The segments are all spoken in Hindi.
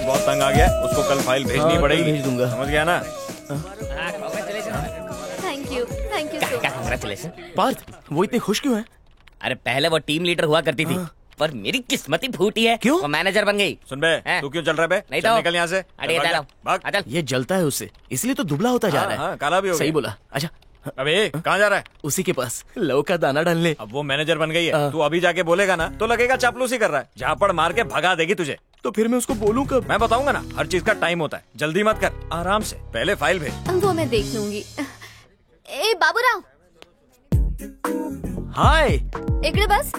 बहुत तंग आ गया, उसको कल फाइल भेजनी पड़ेगी। भेज दूंगा, समझ गया ना? Thank you congratulation. पार्थ वो इतनी खुश क्यों है? अरे पहले वो टीम लीडर हुआ करती थी, पर मेरी किस्मत ही फूटी है। क्यों? वो मैनेजर बन गई। सुन बे, तू क्यों चल रहा है बे? नहीं चल तो निकल यहाँ से। अरे चल, भाग। चल। ये जलता है उससे, इसलिए तो दुबला होता जा रहा है। हाँ, काला भी हो गया। सही बोला। अच्छा अबे कहाँ जा रहा है? उसी के पास लव का दाना डालने। अब वो मैनेजर बन गई है, तू अभी जाके बोलेगा ना तो लगेगा चापलूसी कर रहा है, झापड़ मार के भगा देगी तुझे। तो फिर मैं उसको बोलूं कब? मैं बताऊंगा ना, हर चीज का टाइम होता है, जल्दी मत कर, आराम से, पहले फाइल भेज। वो मैं देख लूंगी। ए बाबूराव, हाय। इकड़े बस।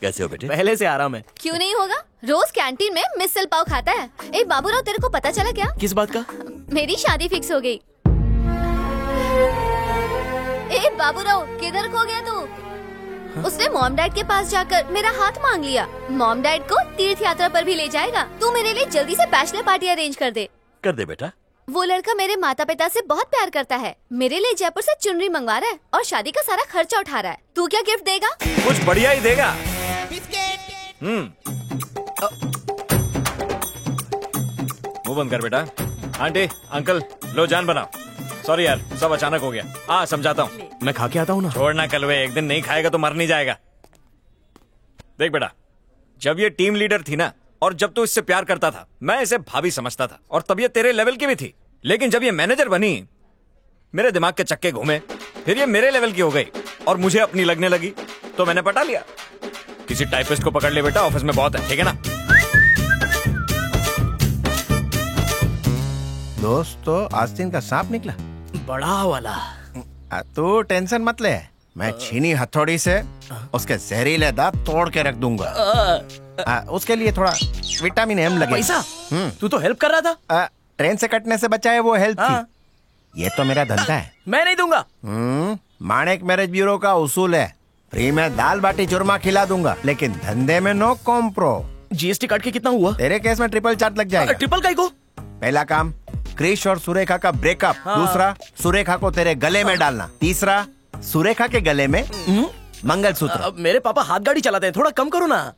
कैसे हो बेटे? पहले से आराम है। क्यों नहीं होगा, रोज कैंटीन में मिसल पाव खाता है। ए बाबूराव, तेरे को पता चला क्या? किस बात का? मेरी शादी फिक्स हो गई। ए बाबूराव, किधर खो गया तू? उसने मॉम डैड के पास जाकर मेरा हाथ मांग लिया। मॉम डैड को तीर्थ यात्रा पर भी ले जाएगा। तू मेरे लिए जल्दी से बैचलर पार्टी अरेंज कर दे। कर दे बेटा। वो लड़का मेरे माता पिता से बहुत प्यार करता है, मेरे लिए जयपुर से चुनरी मंगवा रहा है और शादी का सारा खर्चा उठा रहा है। तू क्या गिफ्ट देगा? कुछ बढ़िया ही देगा। मुंह बंद कर बेटा। आंटी अंकल लो जान बनाओ। सॉरी यार, सब अचानक हो गया। हाँ समझाता हूँ। मैं खा के आता हूँ ना। छोड़ना कलवे, एक दिन नहीं खाएगा तो मर नहीं जाएगा। देख बेटा, जब ये टीम लीडर थी ना, और जब तू इससे प्यार करता था, मैं इसे भाभी समझता था, और तब ये तेरे लेवल की भी थी। लेकिन जब ये मैनेजर बनी, मेरे दिमाग के चक्के घूमे, फिर ये मेरे लेवल की हो गई और मुझे अपनी लगने लगी, तो मैंने पटा लिया। किसी टाइपिस्ट को पकड़ ले बेटा, ऑफिस में बहुत है, ठीक है ना? दोस्तों, आस्तीन का सांप निकला, बड़ा वाला। तू टेंशन मत ले, मैं छीनी हथौड़ी से उसके जहरीले दांत तोड़ के रख दूंगा। उसके लिए थोड़ा विटामिन एम लगेगा। पैसा? तू तो हेल्प कर रहा था। ट्रेन से कटने से बचाए वो हेल्प थी। ये तो मेरा धंधा है। मैं नहीं दूंगा। माणिक मैरिज ब्यूरो का उसूल है, फ्री में दाल बाटी चूरमा खिला दूंगा, लेकिन धंधे में नो कॉम्प्रो। जीएसटी काट के कितना हुआ? तेरे केस में ट्रिपल चार्ज लग जाएगा। ट्रिपल का को? पहला काम क्रिश और सुरेखा का ब्रेकअप। दूसरा, सुरेखा को तेरे गले में डालना। तीसरा, सुरेखा के गले में मंगलसूत्र। मेरे पापा हाथ गाड़ी चलाते हैं, थोड़ा कम करो ना।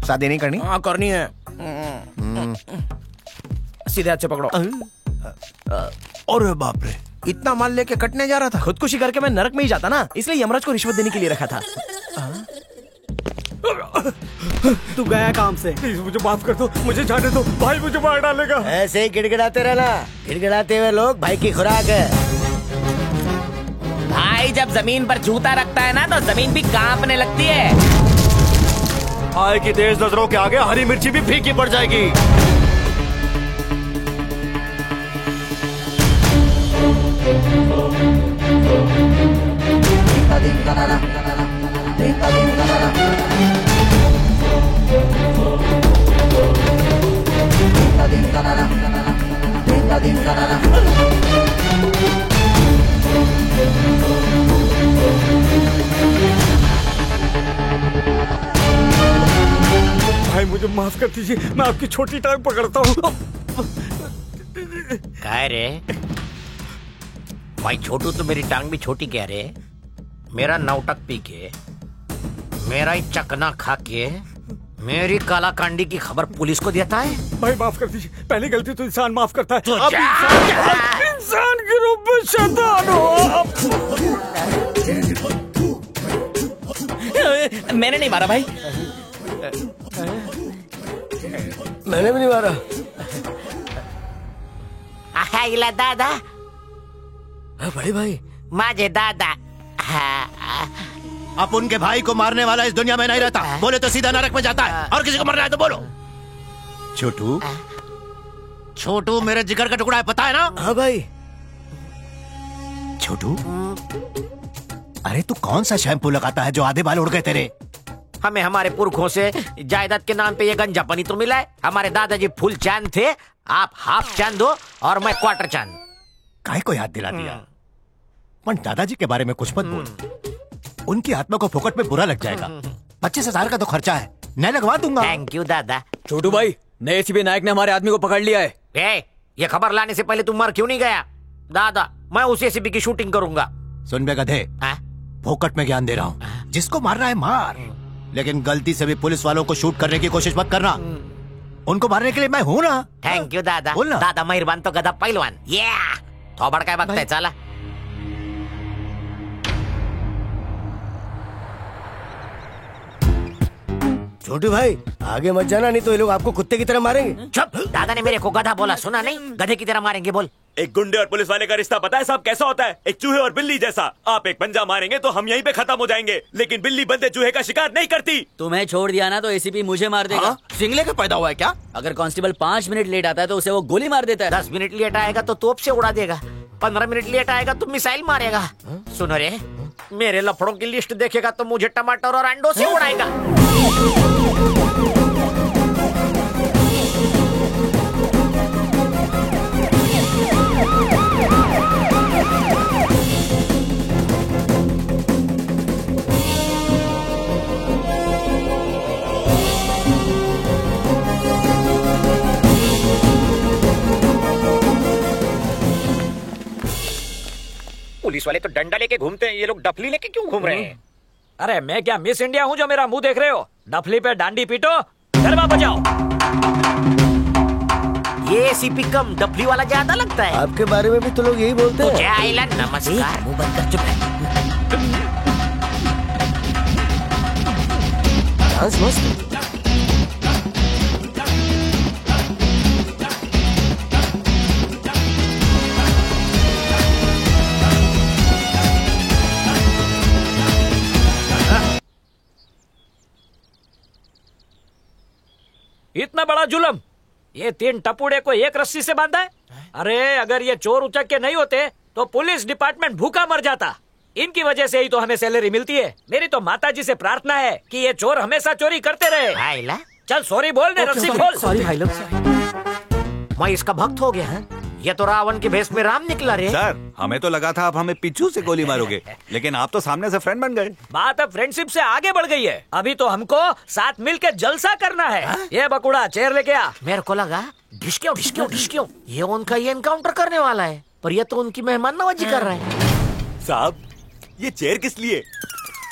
शादी नहीं करनी? हाँ करनी है। सीधे हाथ से पकड़ो। अरे बाप रे, इतना माल लेके कटने जा रहा था? खुदकुशी करके मैं नरक में ही जाता ना, इसलिए यमराज को रिश्वत देने के लिए रखा था। तू गया काम से। प्लीज मुझे माफ कर दो, मुझे जाने दो, भाई मुझे मार डालेगा। ऐसे ही गिड़गिड़ाते रहना, गिड़गिड़ाते हुए लोग भाई की खुराक है। भाई जब जमीन पर जूता रखता है ना, तो जमीन भी कांपने लगती है। भाई की तेज नजरों के आगे हरी मिर्ची भी फीकी पड़ जाएगी। भाई मुझे माफ कर दीजिए, मैं आपकी छोटी टांग पकड़ता हूँ। क्या रे भाई, छोटू तो मेरी टांग भी छोटी कह रहे। मेरा नौटक पी के, मेरा ही चकना खा के, मेरी काला कांडी की खबर पुलिस को देता है। भाई माफ कर दीजिए, पहली गलती तो इंसान माफ करता है। तो आप इंसान के रूप में शैतान हो आप। मैंने नहीं मारा भाई। मैंने भी नहीं मारा। इला दादा, बड़े भाई, माजे दादा। अब उनके भाई को मारने वाला इस दुनिया में नहीं रहता। बोले तो सीधा नरक में जाता है, और किसी को मरना है तो बोलो। छोटू, छोटू मेरे जिगर का टुकड़ा है, पता है ना? हाँ भाई। छोटू, अरे तू कौन सा शैम्पू लगाता है जो आधे बाल उड़ गए तेरे? हमें हमारे पुरखों से जायदाद के नाम पे ये गंजापनी तो मिला है। हमारे दादाजी फुल चांद थे, आप हाफ चांद हो और मैं क्वार्टर चांद। काय को याद दिला दिया? पर दादाजी के बारे में कुछ मत बोल, उनकी आत्मा को फोकट में बुरा लग जाएगा। 25,000 का तो खर्चा है, मैं लगवा दूंगा। थैंक यू दादा। छोटू भाई, नए एसीपी नायक ने हमारे आदमी को पकड़ लिया है। ये खबर लाने से पहले तुम मर क्यों नहीं गया? दादा, मैं उस एसीपी की शूटिंग करूंगा। सुन बे गधे, फोकट में ज्ञान दे रहा हूँ, जिसको मारना है मार, लेकिन गलती से भी पुलिस वालों को शूट करने की कोशिश मत करना, उनको मारने के लिए मैं हूँ ना। थैंक यू दादा। बोल ना। दादा मेहरबान तो गधा पहलवान। ये थोबड़ काय बघताय, चला। छोटू भाई आगे मत जाना, नहीं तो ये लोग आपको कुत्ते की तरह मारेंगे। चुप, दादा ने मेरे को गधा बोला, सुना नहीं? गधे की तरह मारेंगे बोल। एक गुंडे और पुलिस वाले का रिश्ता पता है साहब कैसा होता है? एक चूहे और बिल्ली जैसा। आप एक पंजा मारेंगे तो हम यहीं पे खत्म हो जाएंगे, लेकिन बिल्ली बंदे चूहे का शिकार नहीं करती। तुम्हें छोड़ दिया ना तो एसीपी मुझे मार देगा। सिंगले का पैदा हुआ है क्या? अगर कांस्टेबल 5 मिनट लेट आता है तो उसे वो गोली मार देता है। 10 मिनट लेट आएगा तो तोप से उड़ा देगा, 15 मिनट लेट आएगा तो मिसाइल मारेगा। सुनो रे, मेरे लफड़ों की लिस्ट देखेगा तो मुझे टमाटर और अंडों से उड़ाएगा। पुलिस वाले तो डंडा लेके घूमते हैं, ये लोग डफली लेके क्यों घूम रहे हैं? अरे मैं क्या मिस इंडिया हूँ जो मेरा मुंह देख रहे हो? डफली पे डांडी पीटो, गरबा बजाओ। ये सीपी कम डफली वाला ज्यादा लगता है। आपके बारे में भी तो लोग यही बोलते हैं। तुझे आइला नमस्कार। मुंह बंद कर, चुप रह। डांस मस्त। इतना बड़ा जुल्म, ये 3 टपुड़े को एक रस्सी से बांधा है। अरे अगर ये चोर उचक के नहीं होते तो पुलिस डिपार्टमेंट भूखा मर जाता। इनकी वजह से ही तो हमें सैलरी मिलती है। मेरी तो माताजी से प्रार्थना है कि ये चोर हमेशा चोरी करते रहे। आइला, चल सॉरी बोल ने, रस्सी खोल। सॉरी भाई लोग। मैं इसका भक्त हो गया। ये तो रावण के भेष में राम निकला रे। सर हमें तो लगा था आप हमें पीछू से गोली मारोगे, लेकिन आप तो सामने से फ्रेंड बन गए। बात अब फ्रेंडशिप से आगे बढ़ गई है। अभी तो हमको साथ मिलकर जलसा करना है। ये बकुड़ा चेयर लेके आ। मेरे को लगा ढिशक्यों ये उनका ये एनकाउंटर करने वाला है, पर ये तो उनकी मेहमान नवाजी कर रहा है। साहब ये चेयर किस लिए?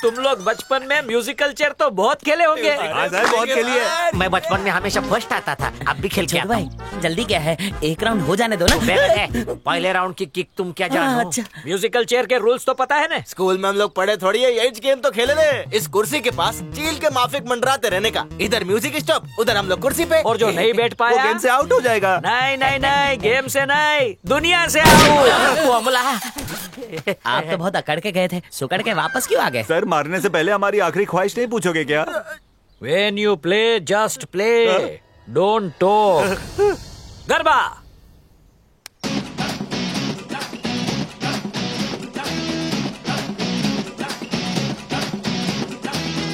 तुम लोग बचपन में म्यूजिकल चेयर तो बहुत खेले होंगे। हाँ सर, बहुत खेली है। मैं बचपन में हमेशा फर्स्ट आता था, अब भी खेल के आता हूँ। भाई जल्दी क्या है, एक राउंड हो जाने दो ना। पहले राउंड की किक तुम क्या जानो? अच्छा। म्यूजिकल चेयर के रूल्स तो पता है ना? स्कूल में हम लोग पढ़े थोड़ी है, यही गेम तो खेले थे। इस कुर्सी के पास चील के माफिक मंडराते रहने का। इधर म्यूजिक स्टॉप, उधर हम लोग कुर्सी पे। और जो नहीं बैठ पाया गेम से आउट हो जाएगा। नहीं, गेम से नहीं, दुनिया से आउट। आप तो बहुत अकड़ के गए थे, सुकड़ के वापस क्यों आ गए? सर मारने से पहले हमारी आखिरी ख्वाहिश नहीं पूछोगे क्या? When you play, just play. Don't talk. Garba.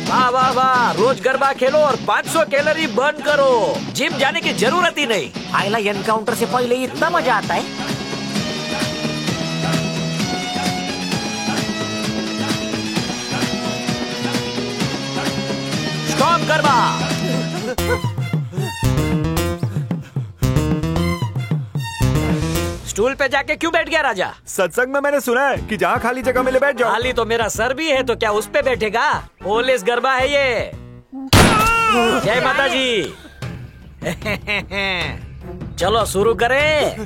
वाह वाह वाह, रोज गरबा खेलो और 500 कैलोरी बर्न करो। जिम जाने की जरूरत ही नहीं। आइला एनकाउंटर से पहले इतना मजा आता है। स्टॉप गरबा। स्टूल पे जाके क्यों बैठ गया राजा? सत्संग में मैंने सुना है कि जहाँ खाली जगह मिले बैठ जाओ। खाली तो मेरा सर भी है, तो क्या उस पे बैठेगा? पुलिस गरबा है ये। जय माता जी। चलो शुरू करें।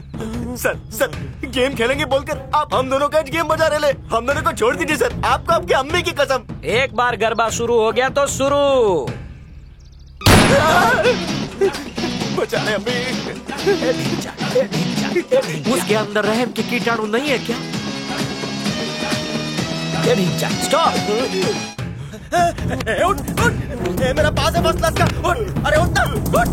सर गेम खेलेंगे बोलकर आप हम दोनों का गेम बजा रहे। हम दोनों को छोड़ दीजिए सर, आपको आपकी अम्मी की कसम। एक बार गरबा शुरू हो गया तो शुरू। बचा ले अम्मी। उसके अंदर रहम की कीटाणु नहीं है क्या? स्टॉप। मेरा पास है फर्स्ट क्लास का। अरे उठ ना, उठ।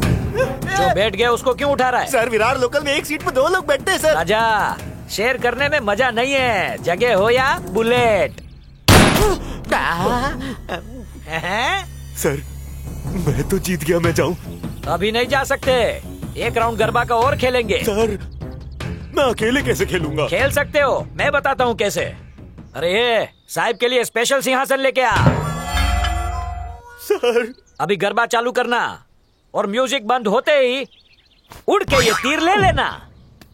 जो बैठ गया उसको क्यों उठा रहा है? सर विरार लोकल में एक सीट पे 2 लोग बैठते हैं सर। राजा, शेयर करने में मजा नहीं है, जगह हो या बुलेट। सर मैं तो जीत गया, मैं जाऊं? अभी नहीं जा सकते, एक राउंड गरबा का और खेलेंगे। सर मैं अकेले कैसे खेलूंगा? खेल सकते हो, मैं बताता हूँ कैसे। अरे ये साहिब के लिए स्पेशल सिंहासन लेके आ। सर अभी गरबा चालू करना और म्यूजिक बंद होते ही उड़ के ये तीर ले लेना।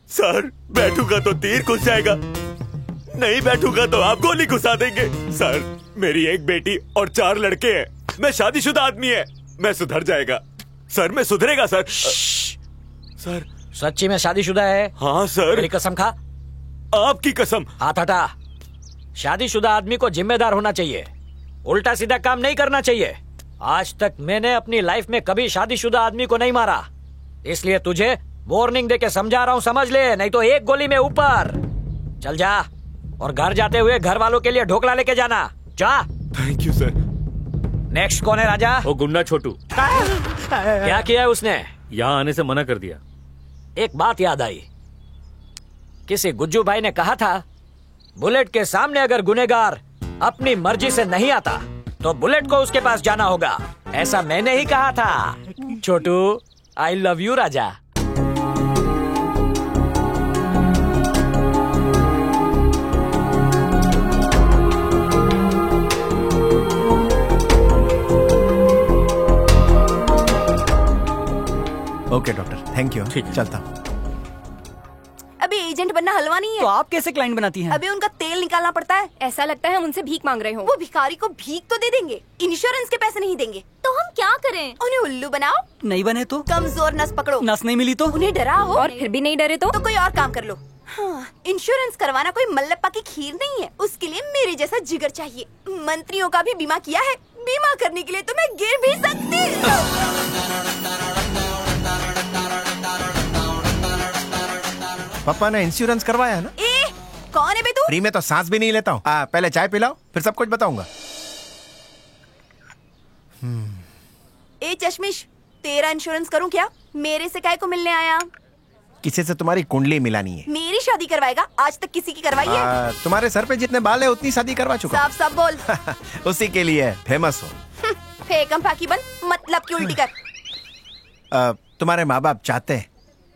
सर बैठूंगा तो तीर घुस जाएगा, नहीं बैठूंगा तो आप गोली घुसा देंगे। सर मेरी एक बेटी और 4 लड़के हैं, मैं शादीशुदा आदमी है, मैं सुधर जाएगा। सर मैं सुधरेगा सर। सर सच्ची में शादीशुदा है? हाँ सर। मेरी कसम खा। आपकी कसम। हाथ हटा। शादीशुदा आदमी को जिम्मेदार होना चाहिए, उल्टा सीधा काम नहीं करना चाहिए। आज तक मैंने अपनी लाइफ में कभी शादीशुदा आदमी को नहीं मारा, इसलिए तुझे वार्निंग देके समझा रहा हूँ, समझ ले, नहीं तो एक गोली में ऊपर। चल जा, और घर जाते हुए घर वालों के लिए ढोकला लेके जाना। जा। Thank you sir. नेक्स्ट कौन है राजा? वो गुंडा छोटू। क्या किया है उसने? यहाँ आने से मना कर दिया। एक बात याद आई, किसी गुज्जू भाई ने कहा था बुलेट के सामने अगर गुनेगार अपनी मर्जी से नहीं आता तो बुलेट को उसके पास जाना होगा। ऐसा मैंने ही कहा था। छोटू, आई लव यू राजा। Okay doctor, thank you. चलता हूँ। अभी एजेंट बनना हलवा नहीं है। तो आप कैसे क्लाइंट बनाती हैं? अभी उनका तेल निकालना पड़ता है। ऐसा लगता है हम उनसे भीख मांग रहे हो। वो भिखारी को भीख तो दे देंगे, इंश्योरेंस के पैसे नहीं देंगे। तो हम क्या करें? उन्हें उल्लू बनाओ। नहीं बने तो? कमजोर नस पकड़ो। नस नहीं मिली तो? उन्हें डराओ। और फिर भी नहीं डरे तो? कोई और काम कर लो। हाँ, इंश्योरेंस करवाना कोई मल्लप्पा की खीर नहीं है, उसके लिए मेरे जैसा जिगर चाहिए। मंत्रियों का भी बीमा किया है, बीमा करने के लिए तो मैं गिर भी सकती। पापा ने इंश्योरेंस करवाया है ना? कौन है बे तू? फ्री में तो सांस भी नहीं लेता हूँ। पहले चाय पिलाओ, फिर सब कुछ बताऊंगा। ए चश्मिश, तेरा इंश्योरेंस करूं क्या? मेरे से काय को मिलने आया? किसी से तुम्हारी कुंडली मिलानी है। मेरी शादी करवाएगा? आज तक किसी की करवाई है? तुम्हारे सर पे जितने बाल है उतनी शादी करवा चुका। साफ साफ बोल। उसी के लिए फेमस हो। फेकम फाकी बन, मतलब की उल्टी कर। तुम्हारे माँ बाप चाहते हैं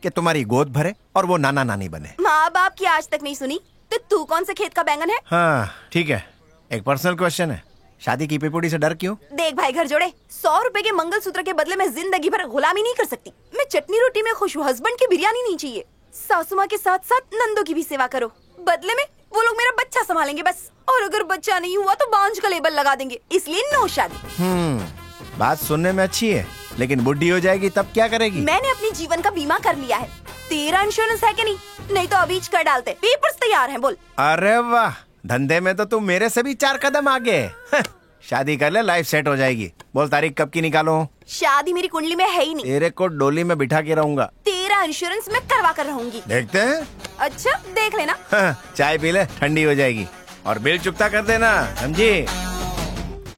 कि तुम्हारी गोद भरे और वो नाना नानी बने। माँ बाप की आज तक नहीं सुनी तो तू कौन से खेत का बैंगन है? हाँ ठीक है, एक पर्सनल क्वेश्चन है, शादी की पिपुड़ी से डर क्यों? देख भाई घर जोड़े, 100 रुपए के मंगलसूत्र के बदले मैं जिंदगी भर गुलामी नहीं कर सकती। मैं चटनी रोटी में खुश हूँ, हस्बैंड की बिरयानी नहीं चाहिए। सासू माँ के साथ साथ नंदों की भी सेवा करो, बदले में वो लोग मेरा बच्चा संभालेंगे बस। और अगर बच्चा नहीं हुआ तो बांझ का लेबल लगा देंगे, इसलिए नो शादी। बात सुनने में अच्छी है, लेकिन बुढ़ी हो जाएगी तब क्या करेगी? मैंने अपने जीवन का बीमा कर लिया है। तेरा इंश्योरेंस है कि नहीं? नहीं तो अभी कर डालते, पेपर्स तैयार हैं, बोल। अरे वाह, धंधे में तो तुम मेरे से भी 4 कदम आगे। शादी कर ले, लाइफ सेट हो जाएगी। बोल तारीख कब की निकालो? शादी मेरी कुंडली में है ही नहीं। तेरे को डोली में बिठा के रहूंगा। तेरा इंश्योरेंस मैं करवा कर रहूंगी। देखते हैं। अच्छा देख लेना। चाय पी ले, ठंडी हो जाएगी, और बिल चुकता कर देना, समझी?